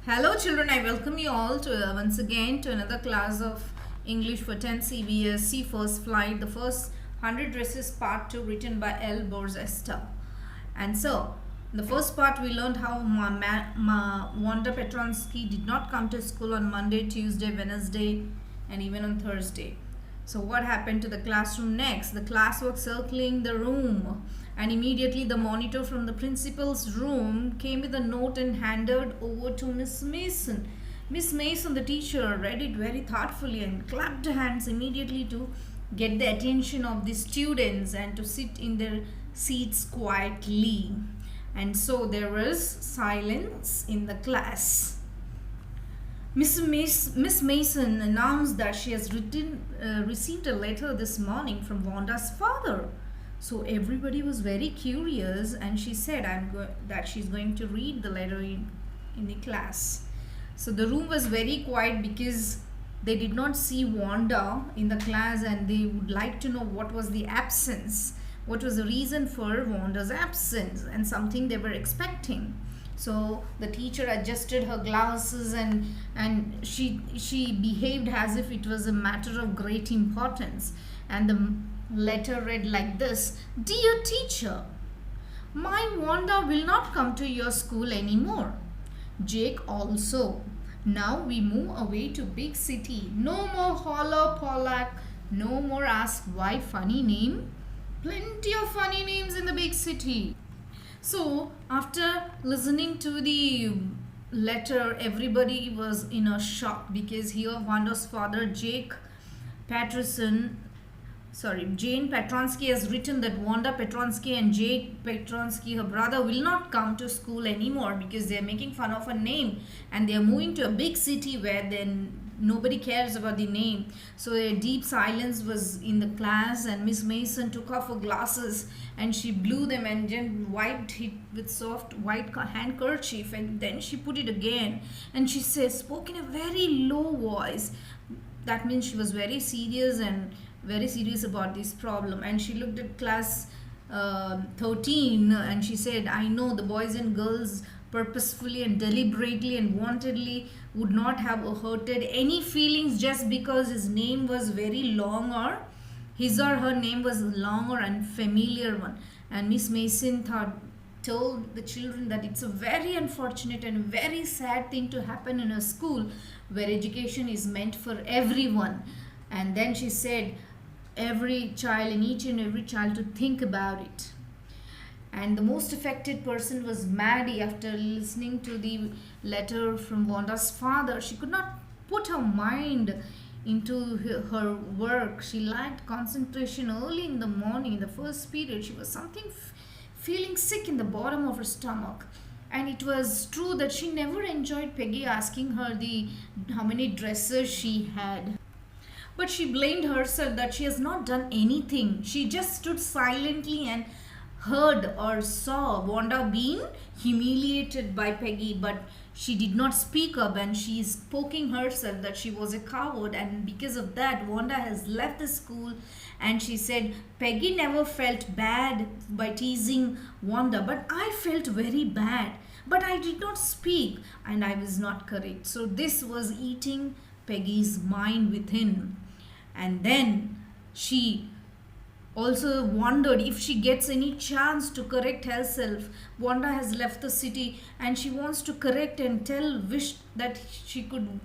Hello children, I welcome you all to once again to another class of English for 10 CBSE First Flight, the first 100 dresses part 2 written by L. Borzesta. And so, the first part we learned how Wanda Petronsky did not come to school on Monday, Tuesday, Wednesday and even on Thursday. So what happened to the classroom next? The class was circling the room and immediately the monitor from the principal's room came with a note and handed over to Miss Mason. Miss Mason, the teacher, read it very thoughtfully and clapped her hands immediately to get the attention of the students and to sit in their seats quietly. And so there was silence in the class. Miss Mason announced that she has received a letter this morning from Wanda's father. So everybody was very curious and she said that she's going to read the letter in the class. So the room was very quiet because they did not see Wanda in the class and they would like to know what was the absence. What was the reason for Wanda's absence and something they were expecting. So the teacher adjusted her glasses and she behaved as if it was a matter of great importance. And the letter read like this: Dear teacher, my Wanda will not come to your school anymore. Jake also. Now we move away to big city. No more holler Pollack. No more ask why funny name. Plenty of funny names in the big city. So after listening to the letter, everybody was in a shock because here Wanda's father Jane Petronsky has written that Wanda Petronsky and Jake Petronsky, her brother, will not come to school anymore because they are making fun of her name and they are moving to a big city where then nobody cares about the name. So a deep silence was in the class and Miss Mason took off her glasses and she blew them and then wiped it with soft white handkerchief and then she put it again and she spoke in a very low voice. That means she was very serious about this problem, and she looked at class 13 and she said, I know the boys and girls purposefully and deliberately and wantedly would not have hurted any feelings just because his name was very long or his or her name was long or unfamiliar one. And Miss Mason told the children that it's a very unfortunate and very sad thing to happen in a school where education is meant for everyone. And then she said every child and each and every child to think about it. And the most affected person was Maddie. After listening to the letter from Wanda's father, she could not put her mind into her work. She lacked concentration early in the morning. In the first period, she was feeling sick in the bottom of her stomach. And it was true that she never enjoyed Peggy asking her how many dresses she had. But she blamed herself that she has not done anything. She just stood silently and heard or saw Wanda being humiliated by Peggy, but she did not speak up and she is poking herself that she was a coward, and because of that Wanda has left the school. And she said Peggy never felt bad by teasing Wanda, but I felt very bad, but I did not speak and I was not correct. So this was eating Peggy's mind within. And then she also wondered if she gets any chance to correct herself. Wanda has left the city and she wants to correct and wish that she could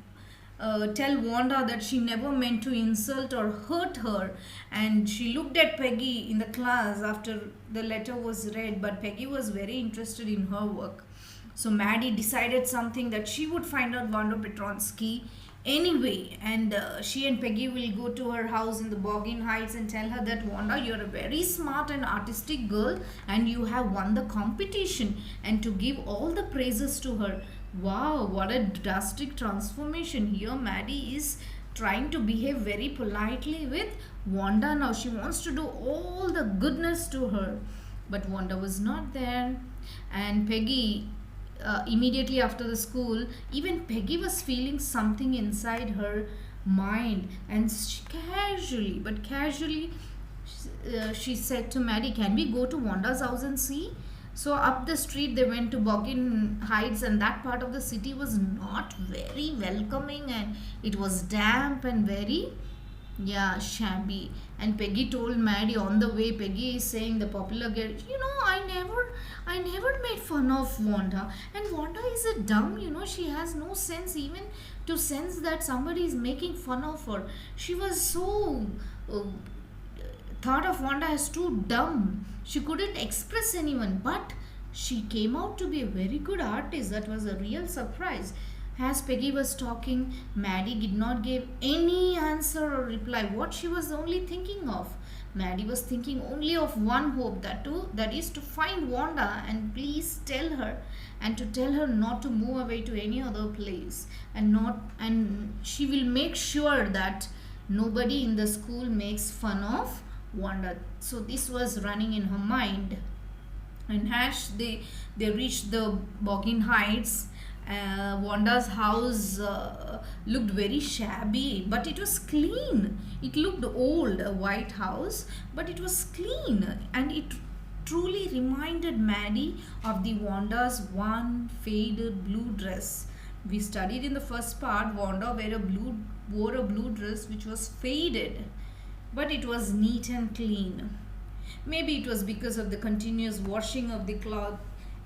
tell Wanda that she never meant to insult or hurt her. And she looked at Peggy in the class after the letter was read, but Peggy was very interested in her work. So Maddie decided something, that she would find out Wanda Petronsky anyway, and she and Peggy will go to her house in the Boggin Heights and tell her that Wanda, you're a very smart and artistic girl and you have won the competition, and to give all the praises to her. Wow, what a drastic transformation. Here Maddie is trying to behave very politely with Wanda now. She wants to do all the goodness to her, but Wanda was not there. And Peggy, immediately after the school, even Peggy was feeling something inside her mind, and she casually she said to Maddie, can we go to Wanda's house and see? So up the street they went to Boggin Heights, and that part of the city was not very welcoming, and it was damp and very, yeah, shabby. And Peggy told Maddie on the way. Peggy is saying, the popular girl, I never made fun of Wanda, and Wanda is a dumb. She has no sense even to sense that somebody is making fun of her. She was so uh, thought of Wanda as too dumb. She couldn't express anyone, but she came out to be a very good artist. That was a real surprise. As Peggy was talking, Maddie did not give any answer or reply. What she was only thinking of? Maddie was thinking only of one hope, that is to find Wanda and please tell her, and to tell her not to move away to any other place, and she will make sure that nobody in the school makes fun of Wanda. So this was running in her mind. And as they reached the Boggin Heights, Wanda's house looked very shabby, but it was clean. It looked old, a white house, but it was clean, and it truly reminded Maddie of the Wanda's one faded blue dress. We studied in the first part, Wanda wore a blue dress which was faded, but it was neat and clean. Maybe it was because of the continuous washing of the cloth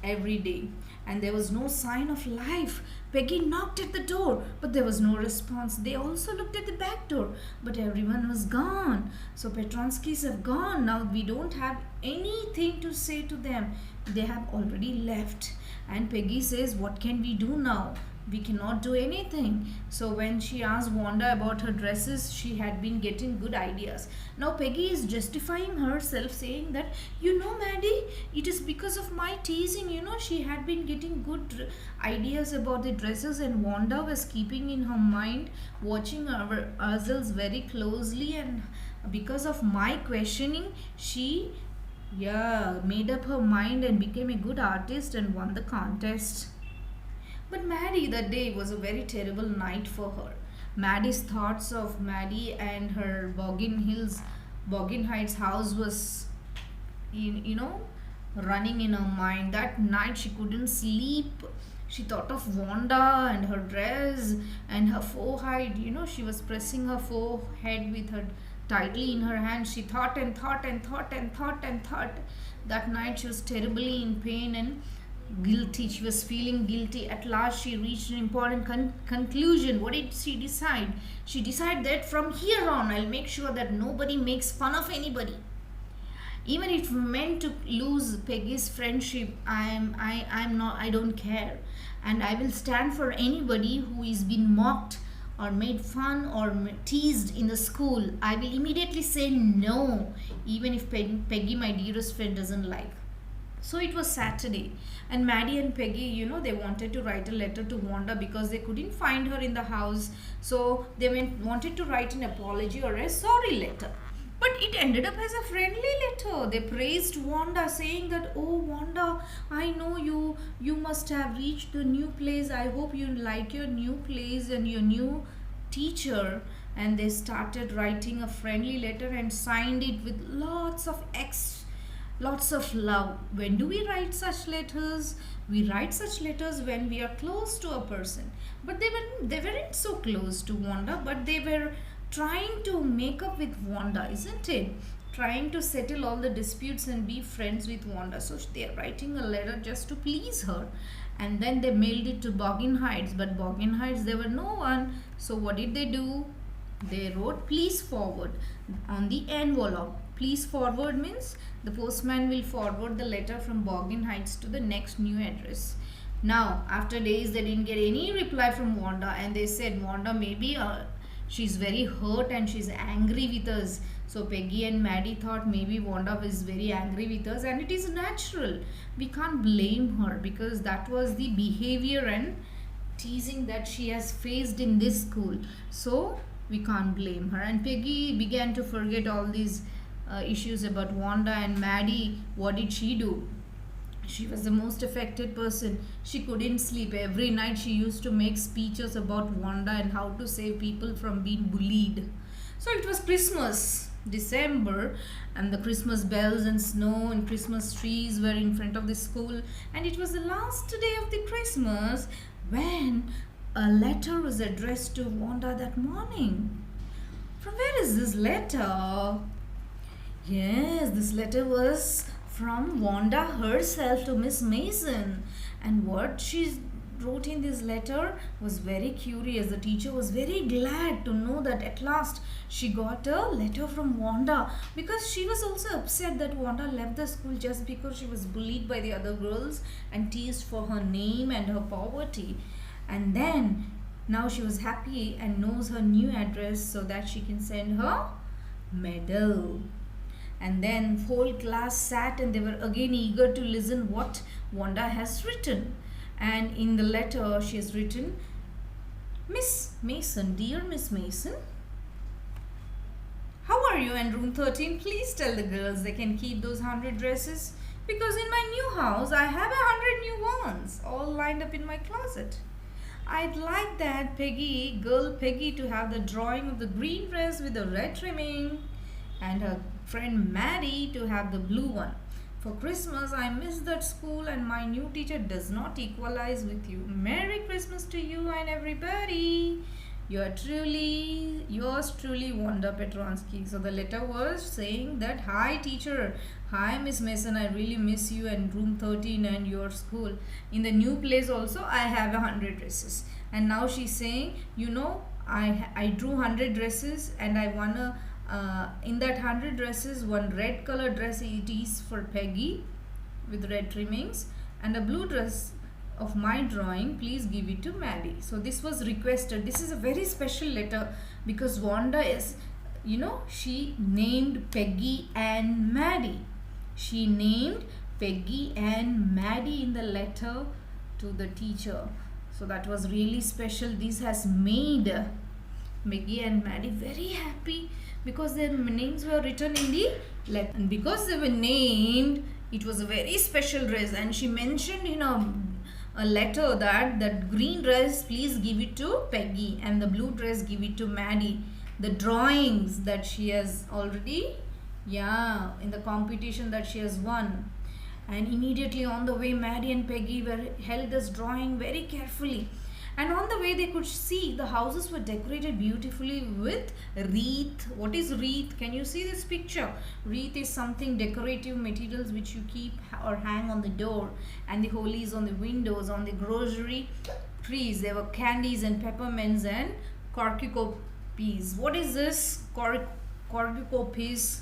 every day, and there was no sign of life. Peggy knocked at the door, but there was no response. They also looked at the back door, but everyone was gone. So Petronskis have gone. Now we don't have anything to say to them. They have already left. And Peggy says, what can we do now? We cannot do anything. So when she asked Wanda about her dresses, she had been getting good ideas. Now Peggy is justifying herself, saying that, Maddie, it is because of my teasing. She had been getting good ideas about the dresses, and Wanda was keeping in her mind, watching ourselves very closely, and because of my questioning, she, yeah, made up her mind and became a good artist and won the contest. But Maddie, that day was a very terrible night for her. Maddie's thoughts of Maddie and her Boggin Heights house was, running in her mind. That night she couldn't sleep. She thought of Wanda and her dress and her forehead. She was pressing her forehead with her tightly in her hand. She thought and thought and thought and thought and thought. That night she was terribly in pain and guilty. She was feeling guilty. At last she reached an important conclusion. What did she decide? She decided that from here on I'll make sure that nobody makes fun of anybody, even if it meant to lose Peggy's friendship. I don't care, and I will stand for anybody who is being mocked or made fun or teased in the school. I will immediately say no, even if Peggy, my dearest friend, doesn't like. So it was Saturday, and Maddie and Peggy, they wanted to write a letter to Wanda because they couldn't find her in the house. So they wanted to write an apology or a sorry letter. But it ended up as a friendly letter. They praised Wanda, saying that, oh Wanda, I know you must have reached the new place. I hope you like your new place and your new teacher. And they started writing a friendly letter and signed it with lots of lots of love. When do we write such letters? We write such letters when we are close to a person. But they weren't so close to Wanda, but they were trying to make up with Wanda, isn't it? Trying to settle all the disputes and be friends with Wanda. So they are writing a letter just to please her. And then they mailed it to Boggin Heights. But Boggin Heights, there were no one. So what did they do? They wrote please forward on the envelope. Please forward means the postman will forward the letter from Boggin Heights to the next new address. Now, after days, they didn't get any reply from Wanda, and they said Wanda maybe she's very hurt and she's angry with us. So Peggy and Maddie thought maybe Wanda was very angry with us, and it is natural. We can't blame her because that was the behavior and teasing that she has faced in this school. So we can't blame her. And Peggy began to forget all these issues about Wanda. And Maddie, what did she do? She was the most affected person. She couldn't sleep. Every night she used to make speeches about Wanda and how to save people from being bullied. So it was Christmas. December, and the Christmas bells and snow and Christmas trees were in front of the school, and it was the last day of the Christmas when a letter was addressed to Wanda that morning. From where is this letter? Yes, this letter was from Wanda herself to Miss Mason. And what she wrote in this letter was very curious. The teacher was very glad to know that at last she got a letter from Wanda, because she was also upset that Wanda left the school just because she was bullied by the other girls and teased for her name and her poverty. And then now she was happy and knows her new address so that she can send her medal. And then whole class sat and they were again eager to listen what Wanda has written. And in the letter she has written, Miss Mason, dear Miss Mason, how are you in room 13? Please tell the girls they can keep those 100 dresses, because in my new house I have 100 new ones all lined up in my closet. I'd like that girl Peggy, to have the drawing of the green dress with the red trimming, and her friend Maddie to have the blue one. For Christmas, I miss that school and my new teacher does not equalize with you. Merry Christmas to you and everybody. Yours truly, Wanda Petronsky. So the letter was saying that, hi teacher, hi Miss Mason, I really miss you and room 13 and your school. In the new place also, I have 100 dresses. And now she's saying, I drew 100 dresses and I wanna in that 100 dresses, one red color dress it is for Peggy with red trimmings, and a blue dress of my drawing, please give it to Maddie. So this was requested. This is a very special letter because Wanda is, she named Peggy and Maddie. She named Peggy and Maddie in the letter to the teacher. So that was really special. This has made Peggy and Maddie very happy, because their names were written in the letter, and because they were named, it was a very special dress. And she mentioned in a letter that green dress please give it to Peggy and the blue dress give it to Maddie. The drawings that she has already in the competition that she has won. And immediately on the way, Maddie and Peggy held this drawing very carefully. And on the way, they could see the houses were decorated beautifully with wreath. What is wreath? Can you see this picture? Wreath is something decorative materials which you keep or hang on the door. And the holies on the windows, on the grocery trees. There were candies and peppermints and cornucopias. What is this? Cornucopias.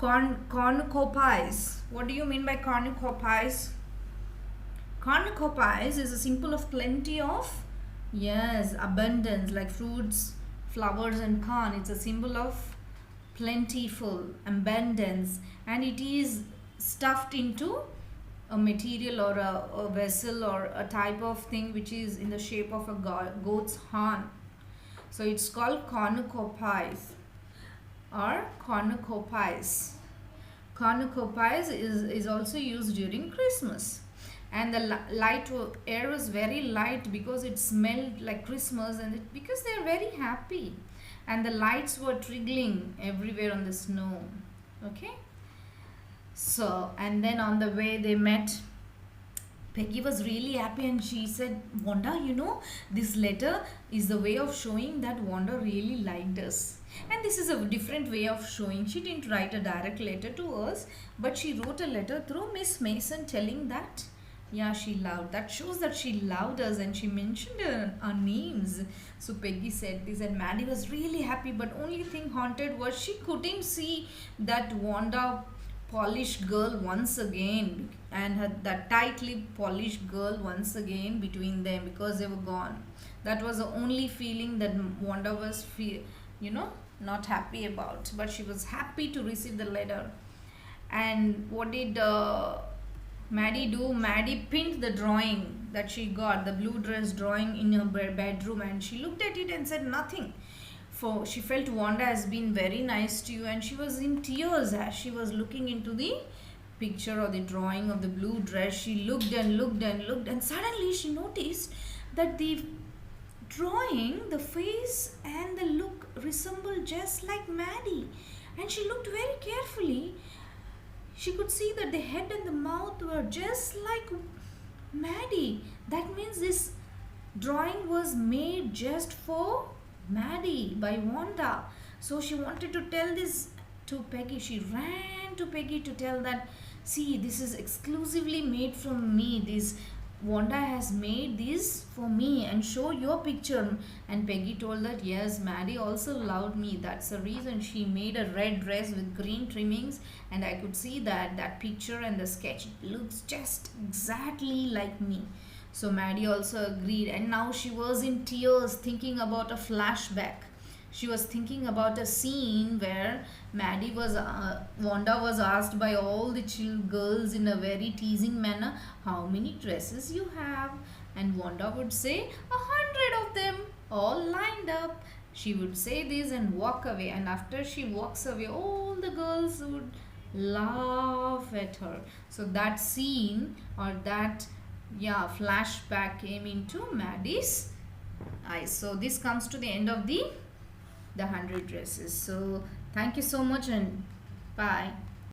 Cornucopias. What do you mean by cornucopias? Cornucopias is a symbol of plenty of, abundance, like fruits, flowers and corn. It's a symbol of plentiful, abundance, and it is stuffed into a material or a vessel or a type of thing which is in the shape of a goat's horn. So it's called cornucopias or cornucopias. Cornucopias is also used during Christmas. And the air was very light because it smelled like Christmas, and because they are very happy. And the lights were twinkling everywhere on the snow. Okay. So, and then on the way they met. Peggy was really happy and she said, Wanda, this letter is the way of showing that Wanda really liked us. And this is a different way of showing. She didn't write a direct letter to us, but she wrote a letter through Miss Mason telling that she loved. That shows that she loved us, and she mentioned our names. So Peggy said this, and Maddie was really happy, but only thing haunted was she couldn't see that Wanda polished girl once again, and that tightly polished girl once again between them, because they were gone. That was the only feeling that Wanda was not happy about, but she was happy to receive the letter. And what did Maddie do? Maddie pinned the drawing that she got, the blue dress drawing, in her bedroom, and she looked at it and said nothing. For she felt Wanda has been very nice to you, and she was in tears as she was looking into the picture or the drawing of the blue dress. She looked and looked and looked, and suddenly she noticed that the drawing, the face and the look resembled just like Maddie, and she looked very carefully. She could see that the head and the mouth were just like Maddie. That means this drawing was made just for Maddie by Wanda. So she wanted to tell this to Peggy. She ran to Peggy to tell that, see, this is exclusively made from me. This Wanda has made this for me and show your picture. And Peggy told that yes, Maddie also loved me. That's the reason she made a red dress with green trimmings, and I could see that picture and the sketch looks just exactly like me. So Maddie also agreed, and now she was in tears thinking about a flashback. She was thinking about a scene where Wanda was asked by all the girls in a very teasing manner, how many dresses you have? And Wanda would say, 100 of them, all lined up. She would say this and walk away, and after she walks away, all the girls would laugh at her. So that scene, or that flashback came into Maddie's eyes. So this comes to the end of the 100 dresses. So thank you so much and bye.